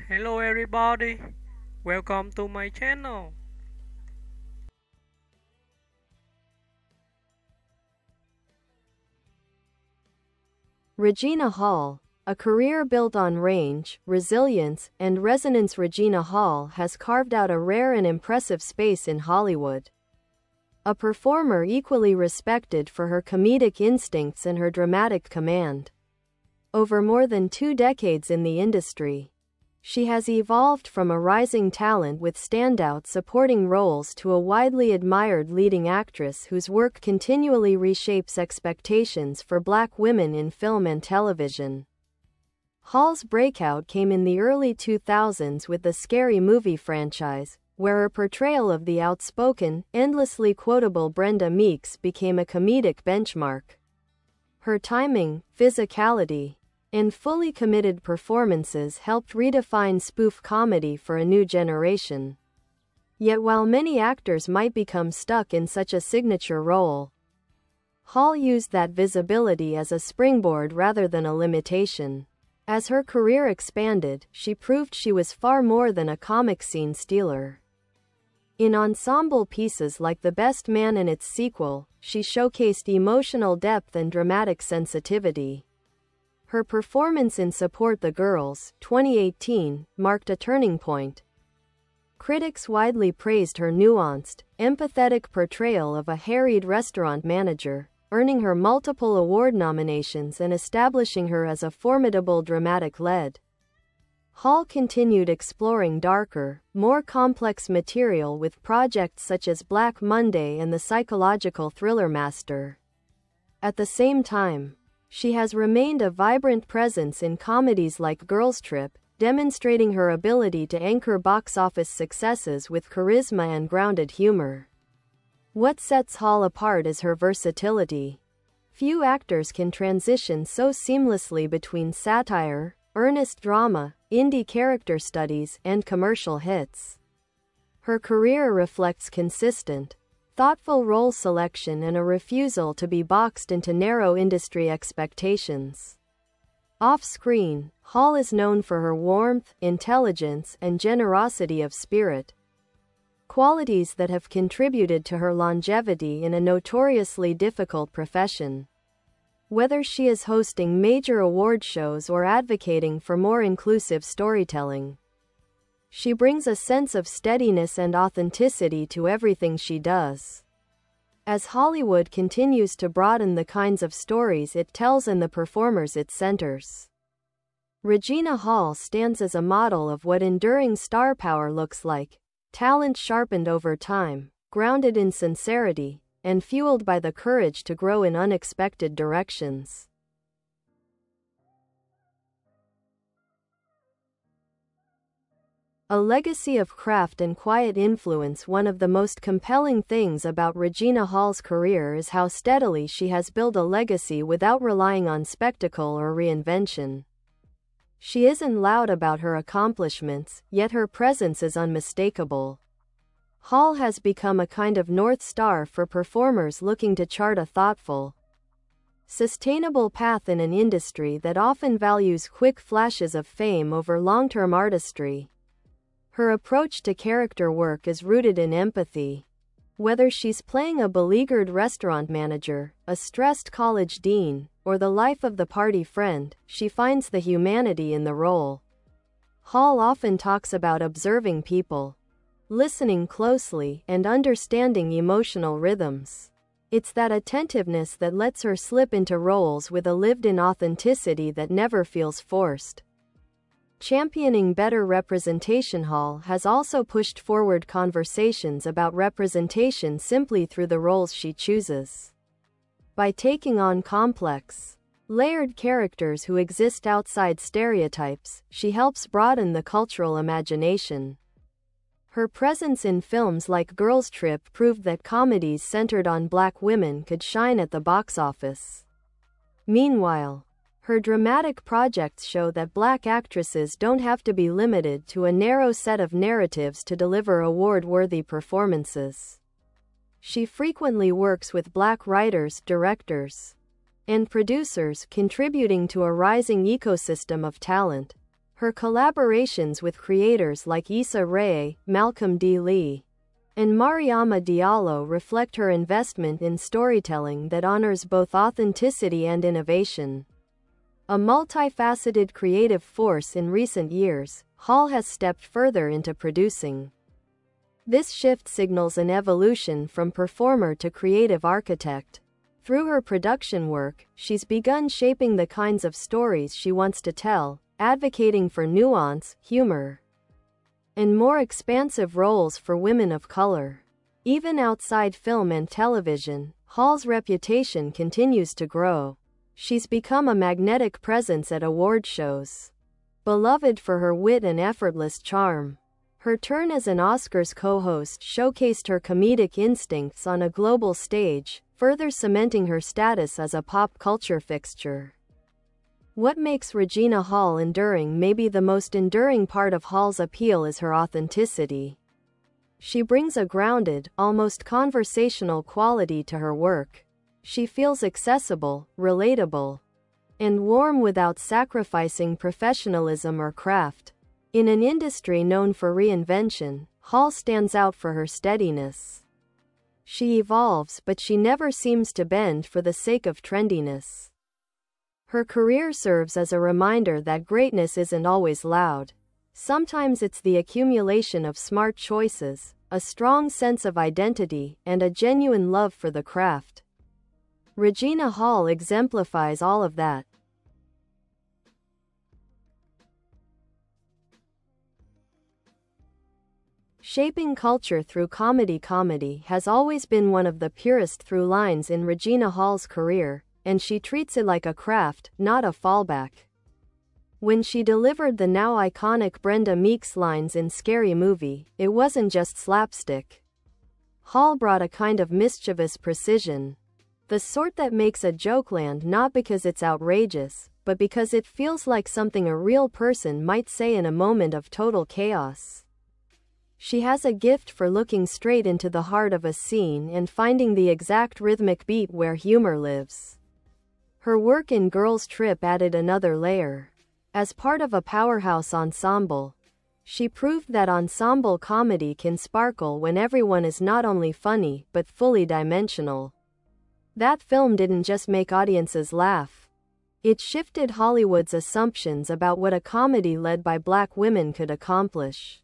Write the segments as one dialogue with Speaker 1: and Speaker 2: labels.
Speaker 1: Hello everybody, welcome to my channel.
Speaker 2: Regina Hall, a career built on range, resilience, and resonance. Regina Hall has carved out a rare and impressive space in Hollywood. A performer equally respected for her comedic instincts and her dramatic command. Over more than 2 decades in the industry, she has evolved from a rising talent with standout supporting roles to a widely admired leading actress whose work continually reshapes expectations for Black women in film and television. Hall's breakout came in the early 2000s with the Scary Movie franchise, where her portrayal of the outspoken, endlessly quotable Brenda Meeks became a comedic benchmark. Her timing, physicality, and fully committed performances helped redefine spoof comedy for a new generation. Yet while many actors might become stuck in such a signature role, Hall used that visibility as a springboard rather than a limitation. As her career expanded, she proved she was far more than a comic scene stealer. In ensemble pieces like The Best Man and its sequel, she showcased emotional depth and dramatic sensitivity. Her performance in Support the Girls, 2018, marked a turning point. Critics widely praised her nuanced, empathetic portrayal of a harried restaurant manager, earning her multiple award nominations and establishing her as a formidable dramatic lead. Hall continued exploring darker, more complex material with projects such as Black Monday and the psychological thriller Master. At the same time, she has remained a vibrant presence in comedies like Girls Trip, demonstrating her ability to anchor box office successes with charisma and grounded humor. What sets Hall apart is her versatility. Few actors can transition so seamlessly between satire, earnest drama, indie character studies, and commercial hits. Her career reflects consistent, thoughtful role selection and a refusal to be boxed into narrow industry expectations. Off-screen, Hall is known for her warmth, intelligence, and generosity of spirit, qualities that have contributed to her longevity in a notoriously difficult profession. Whether she is hosting major award shows or advocating for more inclusive storytelling, she brings a sense of steadiness and authenticity to everything she does. As Hollywood continues to broaden the kinds of stories it tells and the performers it centers, Regina Hall stands as a model of what enduring star power looks like: talent sharpened over time, grounded in sincerity, and fueled by the courage to grow in unexpected directions. A legacy of craft and quiet influence. One of the most compelling things about Regina Hall's career is how steadily she has built a legacy without relying on spectacle or reinvention. She isn't loud about her accomplishments, yet her presence is unmistakable. Hall has become a kind of North Star for performers looking to chart a thoughtful, sustainable path in an industry that often values quick flashes of fame over long-term artistry. Her approach to character work is rooted in empathy. Whether she's playing a beleaguered restaurant manager, a stressed college dean, or the life-of-the-party friend, she finds the humanity in the role. Hall often talks about observing people, listening closely, and understanding emotional rhythms. It's that attentiveness that lets her slip into roles with a lived-in authenticity that never feels forced. Championing better representation, Hall has also pushed forward conversations about representation simply through the roles she chooses. By taking on complex, layered characters who exist outside stereotypes, she helps broaden the cultural imagination. Her presence in films like Girls Trip proved that comedies centered on Black women could shine at the box office. Meanwhile, her dramatic projects show that Black actresses don't have to be limited to a narrow set of narratives to deliver award-worthy performances. She frequently works with Black writers, directors, and producers, contributing to a rising ecosystem of talent. Her collaborations with creators like Issa Rae, Malcolm D. Lee, and Mariama Diallo reflect her investment in storytelling that honors both authenticity and innovation. A multifaceted creative force in recent years, Hall has stepped further into producing. This shift signals an evolution from performer to creative architect. Through her production work, she's begun shaping the kinds of stories she wants to tell, advocating for nuance, humor, and more expansive roles for women of color. Even outside film and television, Hall's reputation continues to grow. She's become a magnetic presence at award shows, beloved for her wit and effortless charm. Her turn as an Oscars co-host showcased her comedic instincts on a global stage, further cementing her status as a pop culture fixture. What makes Regina Hall enduring? Maybe the most enduring part of Hall's appeal is her authenticity. She brings a grounded, almost conversational quality to her work. She feels accessible, relatable, and warm without sacrificing professionalism or craft. In an industry known for reinvention, Hall stands out for her steadiness. She evolves, but she never seems to bend for the sake of trendiness. Her career serves as a reminder that greatness isn't always loud. Sometimes it's the accumulation of smart choices, a strong sense of identity, and a genuine love for the craft. Regina Hall exemplifies all of that. Shaping culture through comedy. Comedy has always been one of the purest through lines in Regina Hall's career, and she treats it like a craft, not a fallback. When she delivered the now iconic Brenda Meeks lines in Scary Movie, it wasn't just slapstick. Hall brought a kind of mischievous precision. The sort that makes a joke land not because it's outrageous, but because it feels like something a real person might say in a moment of total chaos. She has a gift for looking straight into the heart of a scene and finding the exact rhythmic beat where humor lives. Her work in Girls Trip added another layer. As part of a powerhouse ensemble, she proved that ensemble comedy can sparkle when everyone is not only funny but fully dimensional. That film didn't just make audiences laugh. It shifted Hollywood's assumptions about what a comedy led by Black women could accomplish.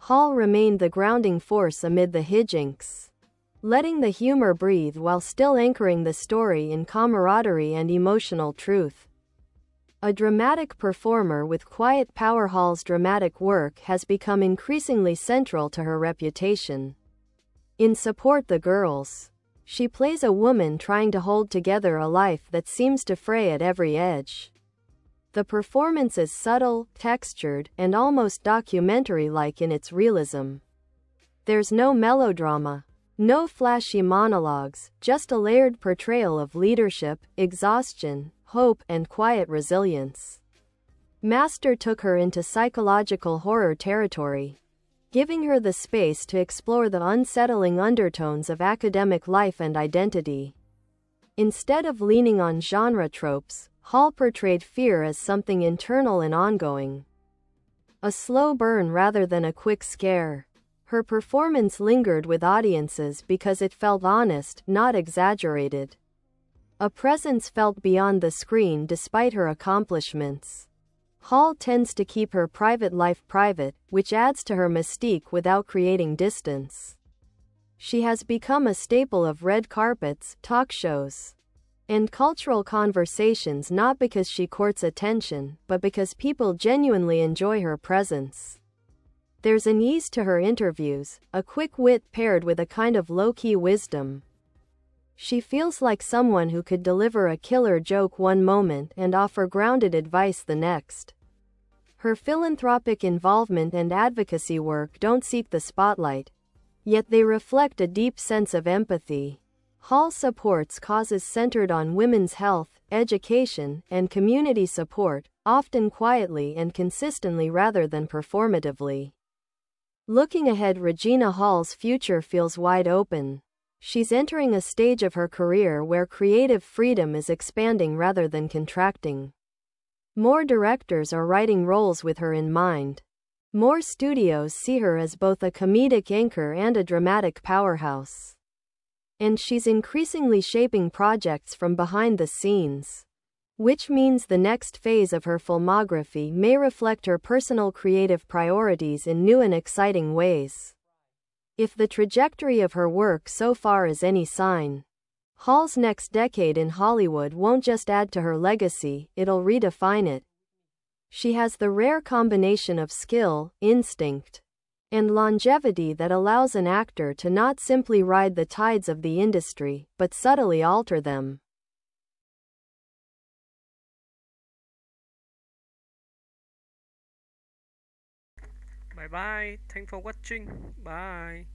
Speaker 2: Hall remained the grounding force amid the hijinks, letting the humor breathe while still anchoring the story in camaraderie and emotional truth. A dramatic performer with quiet power, Hall's dramatic work has become increasingly central to her reputation. In Support the Girls, she plays a woman trying to hold together a life that seems to fray at every edge. The performance is subtle, textured, and almost documentary-like in its realism. There's no melodrama, no flashy monologues, just a layered portrayal of leadership, exhaustion, hope, and quiet resilience. Master took her into psychological horror territory, giving her the space to explore the unsettling undertones of academic life and identity. Instead of leaning on genre tropes, Hall portrayed fear as something internal and ongoing. A slow burn rather than a quick scare. Her performance lingered with audiences because it felt honest, not exaggerated. A presence felt beyond the screen despite her accomplishments. Hall tends to keep her private life private, which adds to her mystique without creating distance. She has become a staple of red carpets, talk shows, and cultural conversations not because she courts attention, but because people genuinely enjoy her presence. There's an ease to her interviews, a quick wit paired with a kind of low-key wisdom. She feels like someone who could deliver a killer joke one moment and offer grounded advice the next. Her philanthropic involvement and advocacy work don't seek the spotlight, yet they reflect a deep sense of empathy. Hall supports causes centered on women's health, education, and community support, often quietly and consistently rather than performatively. Looking ahead, Regina Hall's future feels wide open. She's entering a stage of her career where creative freedom is expanding rather than contracting. More directors are writing roles with her in mind. More studios see her as both a comedic anchor and a dramatic powerhouse. And she's increasingly shaping projects from behind the scenes. Which means the next phase of her filmography may reflect her personal creative priorities in new and exciting ways. If the trajectory of her work so far is any sign, Hall's next decade in Hollywood won't just add to her legacy, it'll redefine it. She has the rare combination of skill, instinct, and longevity that allows an actor to not simply ride the tides of the industry, but subtly alter them.
Speaker 1: Bye bye. Thanks for watching. Bye.